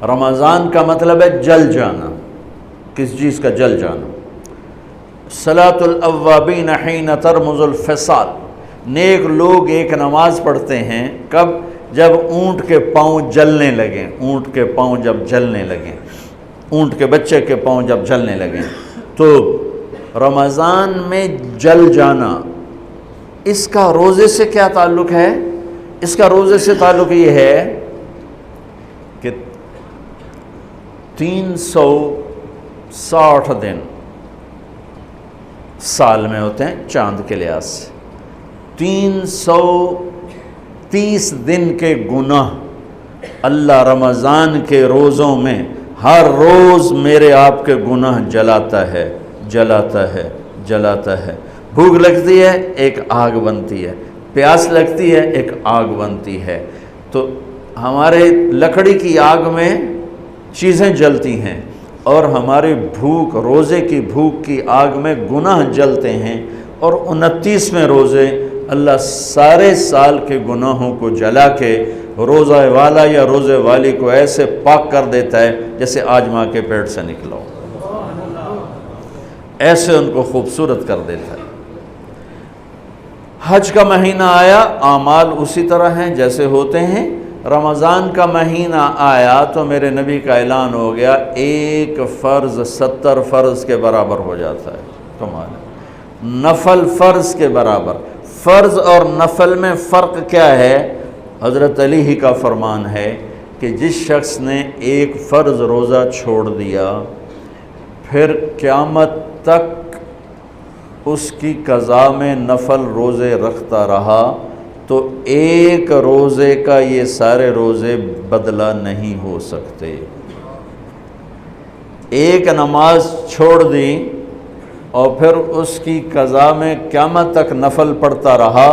رمضان کا مطلب ہے جل جانا، کس چیز کا جل جانا۔ صلاۃ الاوابین حین ترمز الفصال، نیک لوگ ایک نماز پڑھتے ہیں کب؟ جب اونٹ کے پاؤں جلنے لگیں، اونٹ کے پاؤں جب جلنے لگیں، اونٹ کے بچے کے پاؤں جب جلنے لگیں۔ تو رمضان میں جل جانا، اس کا روزے سے کیا تعلق ہے؟ اس کا روزے سے تعلق یہ ہے کہ 360 دن سال میں ہوتے ہیں چاند کے لحاظ سے، 330 دن کے گناہ اللہ رمضان کے روزوں میں ہر روز میرے آپ کے گناہ جلاتا ہے، جلاتا ہے، جلاتا ہے۔ بھوک لگتی ہے ایک آگ بنتی ہے، پیاس لگتی ہے ایک آگ بنتی ہے۔ تو ہمارے لکڑی کی آگ میں چیزیں جلتی ہیں اور ہماری بھوک، روزے کی بھوک کی آگ میں گناہ جلتے ہیں، اور 29ویں روزے اللہ سارے سال کے گناہوں کو جلا کے روزہ والا یا روزے والی کو ایسے پاک کر دیتا ہے جیسے آج ماں کے پیٹ سے نکلا ہو، ایسے ان کو خوبصورت کر دیتا ہے۔ حج کا مہینہ آیا، اعمال اسی طرح ہیں جیسے ہوتے ہیں۔ رمضان کا مہینہ آیا تو میرے نبی کا اعلان ہو گیا، ایک فرض 70 فرض کے برابر ہو جاتا ہے۔ کمال ہے، نفل فرض کے برابر۔ فرض اور نفل میں فرق کیا ہے؟ حضرت علی ہی کا فرمان ہے کہ جس شخص نے ایک فرض روزہ چھوڑ دیا، پھر قیامت تک اس کی قضا میں نفل روزے رکھتا رہا، تو ایک روزے کا یہ سارے روزے بدلہ نہیں ہو سکتے۔ ایک نماز چھوڑ دی اور پھر اس کی قضا میں قیامت تک نفل پڑھتا رہا،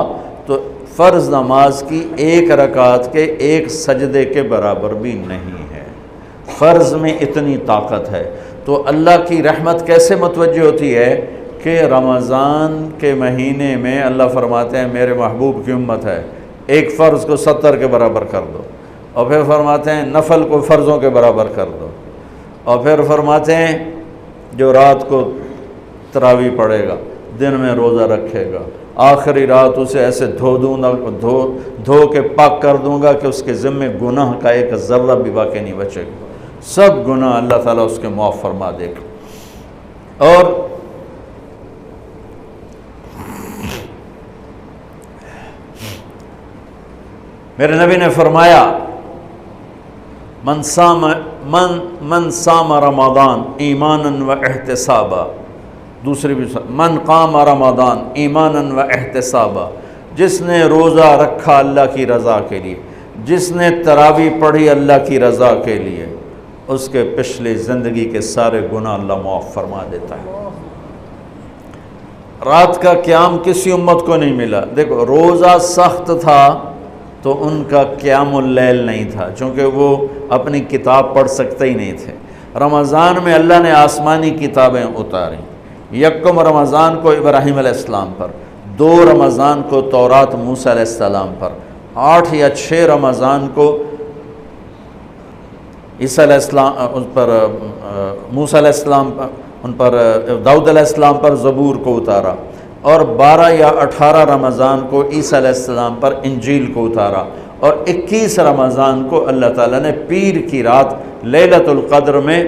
تو فرض نماز کی ایک رکعت کے ایک سجدے کے برابر بھی نہیں ہے۔ فرض میں اتنی طاقت ہے۔ تو اللہ کی رحمت کیسے متوجہ ہوتی ہے کہ رمضان کے مہینے میں اللہ فرماتے ہیں میرے محبوب کی امت ہے، ایک فرض کو 70 کے برابر کر دو، اور پھر فرماتے ہیں نفل کو فرضوں کے برابر کر دو، اور پھر فرماتے ہیں جو رات کو تراویح پڑھے گا، دن میں روزہ رکھے گا، آخری رات اسے ایسے دھو کے پاک کر دوں گا کہ اس کے ذمے گناہ کا ایک ذرہ بھی باقی نہیں بچے گا، سب گناہ اللہ تعالیٰ اس کے معاف فرما دے گا۔ اور میرے نبی نے فرمایا من صام رمضان ایمانا و احتسابا، دوسری بھی من قام رمضان ایمانا و احتسابا، جس نے روزہ رکھا اللہ کی رضا کے لیے، جس نے تراویح پڑھی اللہ کی رضا کے لیے، اس کے پچھلی زندگی کے سارے گناہ اللہ معاف فرما دیتا ہے۔ رات کا قیام کسی امت کو نہیں ملا۔ دیکھو روزہ سخت تھا تو ان کا قیام اللیل نہیں تھا، چونکہ وہ اپنی کتاب پڑھ سکتے ہی نہیں تھے۔ رمضان میں اللہ نے آسمانی کتابیں اتاری، یکم رمضان کو ابراہیم علیہ السلام پر، 2 رمضان کو تورات موسیٰ علیہ السلام پر، 8 یا 6 رمضان کو عیسیٰ علیہ السلام ان پر، موسیٰ علیہ السلام پر، ان پر داؤد علیہ السلام پر زبور کو اتارا، اور 12 یا 18 رمضان کو عیسیٰ علیہ السلام پر انجیل کو اتارا، اور 21 رمضان کو اللہ تعالیٰ نے پیر کی رات لیلۃ القدر میں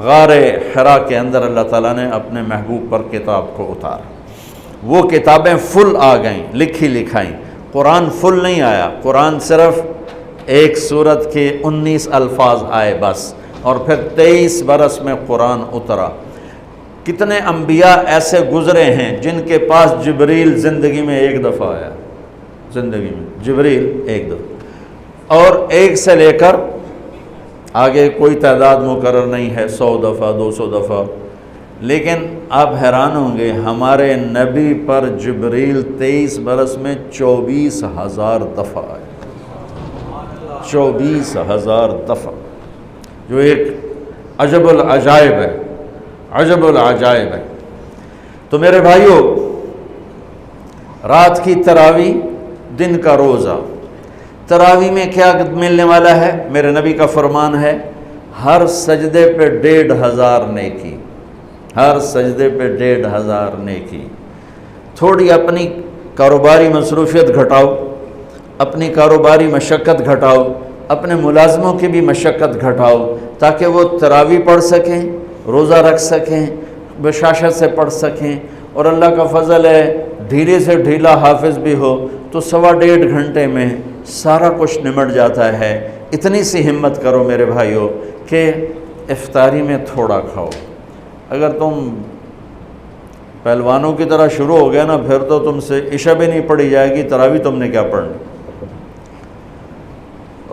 غار حرا کے اندر اللہ تعالیٰ نے اپنے محبوب پر کتاب کو اتارا۔ وہ کتابیں فل آ گئیں، لکھی لکھائیں۔ قرآن فل نہیں آیا، قرآن صرف ایک سورت کے 19 الفاظ آئے بس، اور پھر 23 برس میں قرآن اترا۔ کتنے انبیاء ایسے گزرے ہیں جن کے پاس جبریل زندگی میں ایک دفعہ آیا، زندگی میں جبریل ایک دفعہ، اور ایک سے لے کر آگے کوئی تعداد مقرر نہیں ہے، 100 دفعہ 200 دفعہ، لیکن آپ حیران ہوں گے ہمارے نبی پر جبریل 23 برس میں 24,000 دفعہ آئے، 24,000 دفعہ، جو ایک عجب العجائب ہے، عجب العجائب ہے۔ تو میرے بھائیوں، رات کی تراویح، دن کا روزہ، تراویح میں کیا ملنے والا ہے؟ میرے نبی کا فرمان ہے ہر سجدے پہ 1500 نیکی، ہر سجدے پہ 1500 نیکی۔ تھوڑی اپنی کاروباری مصروفیت گھٹاؤ، اپنی کاروباری مشقت گھٹاؤ، اپنے ملازموں کی بھی مشقت گھٹاؤ، تاکہ وہ تراویح پڑھ سکیں، روزہ رکھ سکیں، بشاشت سے پڑھ سکیں، اور اللہ کا فضل ہے ڈھیلے سے ڈھیلا حافظ بھی ہو تو 1.5 گھنٹے میں سارا کچھ نمٹ جاتا ہے۔ اتنی سی ہمت کرو میرے بھائیو کہ افطاری میں تھوڑا کھاؤ۔ اگر تم پہلوانوں کی طرح شروع ہو گیا نا، پھر تو تم سے عشاء بھی نہیں پڑھی جائے گی، تراویح تم نے کیا پڑھنی۔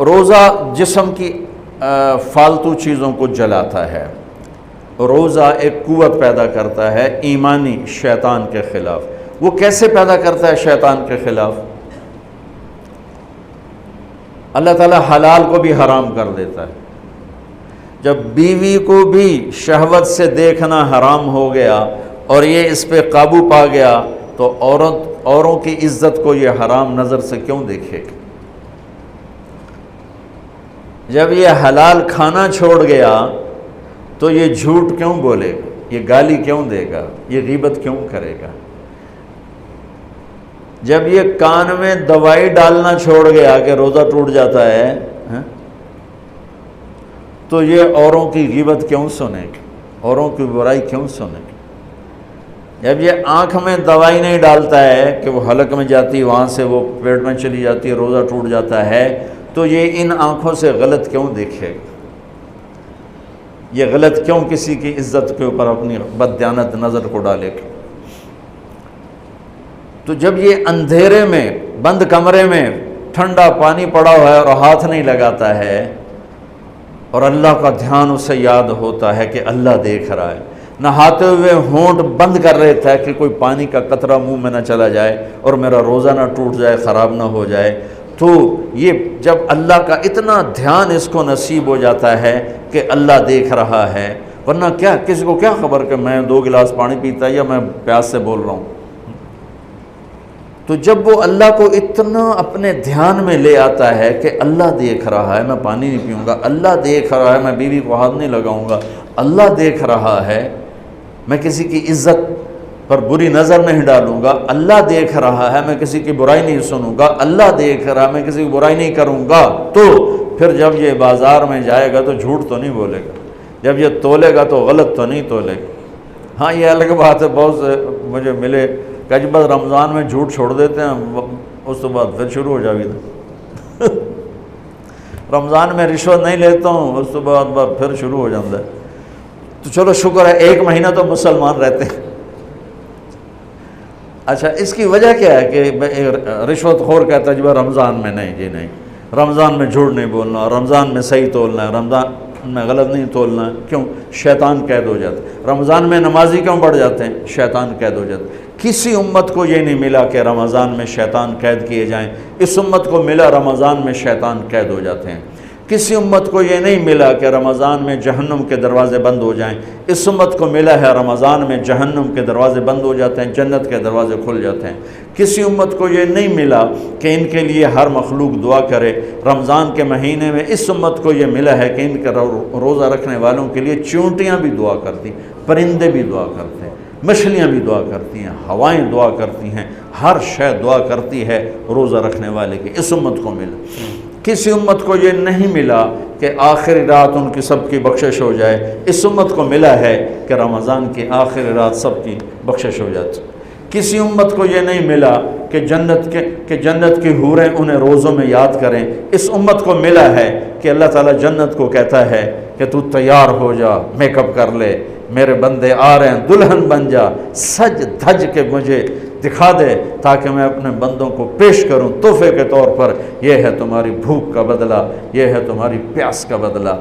روزہ جسم کی فالتو چیزوں کو جلاتا ہے، روزہ ایک قوت پیدا کرتا ہے ایمانی شیطان کے خلاف۔ وہ کیسے پیدا کرتا ہے شیطان کے خلاف؟ اللہ تعالیٰ حلال کو بھی حرام کر دیتا ہے۔ جب بیوی کو بھی شہوت سے دیکھنا حرام ہو گیا اور یہ اس پہ قابو پا گیا تو اوروں کی عزت کو یہ حرام نظر سے کیوں دیکھے گا؟ جب یہ حلال کھانا چھوڑ گیا تو یہ جھوٹ کیوں بولے گا، یہ گالی کیوں دے گا، یہ غیبت کیوں کرے گا؟ جب یہ کان میں دوائی ڈالنا چھوڑ گیا کہ روزہ ٹوٹ جاتا ہے تو یہ اوروں کی غیبت کیوں سنے گا، اوروں کی برائی کیوں سنے گا؟ جب یہ آنکھ میں دوائی نہیں ڈالتا ہے کہ وہ حلق میں جاتی، وہاں سے وہ پیٹ میں چلی جاتی ہے، روزہ ٹوٹ جاتا ہے، تو یہ ان آنکھوں سے غلط کیوں دیکھے گا؟ یہ غلط کیوں کسی کی عزت کے اوپر اپنی بددیانت نظر کو ڈالے گا؟ تو جب یہ اندھیرے میں بند کمرے میں ٹھنڈا پانی پڑا ہوا ہے اور ہاتھ نہیں لگاتا ہے اور اللہ کا دھیان اسے یاد ہوتا ہے کہ اللہ دیکھ رہا ہے، نہاتے ہوئے ہونٹ بند کر لیتا ہے کہ کوئی پانی کا قطرہ منہ میں نہ چلا جائے اور میرا روزہ نہ ٹوٹ جائے، خراب نہ ہو جائے، تو یہ جب اللہ کا اتنا دھیان اس کو نصیب ہو جاتا ہے کہ اللہ دیکھ رہا ہے، ورنہ کیا کسی کو کیا خبر کہ میں 2 گلاس پانی پیتا یا میں پیاس سے بول رہا ہوں۔ تو جب وہ اللہ کو اتنا اپنے دھیان میں لے آتا ہے کہ اللہ دیکھ رہا ہے، میں پانی نہیں پیوں گا، اللہ دیکھ رہا ہے، میں بیوی کو ہاتھ نہیں لگاؤں گا، اللہ دیکھ رہا ہے، میں کسی کی عزت پر بری نظر نہیں ڈالوں گا، اللہ دیکھ رہا ہے، میں کسی کی برائی نہیں سنوں گا، اللہ دیکھ رہا ہے، میں کسی کی برائی نہیں کروں گا، تو پھر جب یہ بازار میں جائے گا تو جھوٹ تو نہیں بولے گا، جب یہ تولے گا تو غلط تو نہیں تولے گا۔ ہاں یہ الگ بات ہے، بہت سے مجھے ملے کہ جب بس رمضان میں جھوٹ چھوڑ دیتے ہیں، اس کے بعد پھر شروع ہو جاوی تھا رمضان میں رشوت نہیں لیتا ہوں، اس کے بعد پھر شروع ہو جاتا ہے۔ تو چلو شکر ہے 1 مہینہ تو مسلمان رہتے ہیں۔ اچھا اس کی وجہ کیا ہے کہ رشوت خور کہتا ہے جی رمضان میں نہیں، جی نہیں، رمضان میں جھوٹ نہیں بولنا، رمضان میں صحیح تولنا ہے، رمضان میں غلط نہیں تولنا ہے۔ کیوں؟ شیطان قید ہو جاتا ہے۔ رمضان میں نمازی کیوں بڑھ جاتے ہیں؟ شیطان قید ہو جاتا ہے۔ کسی امت کو یہ نہیں ملا کہ رمضان میں شیطان قید کیے جائیں، اس امت کو ملا رمضان میں شیطان قید ہو جاتے ہیں۔ کسی امت کو یہ نہیں ملا کہ رمضان میں جہنم کے دروازے بند ہو جائیں، اس امت کو ملا ہے رمضان میں جہنم کے دروازے بند ہو جاتے ہیں، جنت کے دروازے کھل جاتے ہیں۔ کسی امت کو یہ نہیں ملا کہ ان کے لیے ہر مخلوق دعا کرے، رمضان کے مہینے میں اس امت کو یہ ملا ہے کہ ان کے روزہ رکھنے والوں کے لیے چونٹیاں بھی دعا کرتی، پرندے بھی دعا کرتے ہیں، مچھلیاں بھی دعا کرتی ہیں، ہوائیں دعا کرتی ہیں، ہر شے دعا کرتی ہے روزہ رکھنے والے کی۔ اس امت کو ملا۔ کسی امت کو یہ نہیں ملا کہ آخری رات ان کی سب کی بخشش ہو جائے، اس امت کو ملا ہے کہ رمضان کی آخری رات سب کی بخشش ہو جاتی۔ کسی امت کو یہ نہیں ملا کہ جنت کی حوریں انہیں روزوں میں یاد کریں، اس امت کو ملا ہے کہ اللہ تعالیٰ جنت کو کہتا ہے کہ تو تیار ہو جا، میک اپ کر لے، میرے بندے آ رہے ہیں، دلہن بن جا، سج دھج کے مجھے دکھا دے تاکہ میں اپنے بندوں کو پیش کروں تحفے کے طور پر۔ یہ ہے تمہاری بھوک کا بدلہ، یہ ہے تمہاری پیاس کا بدلہ۔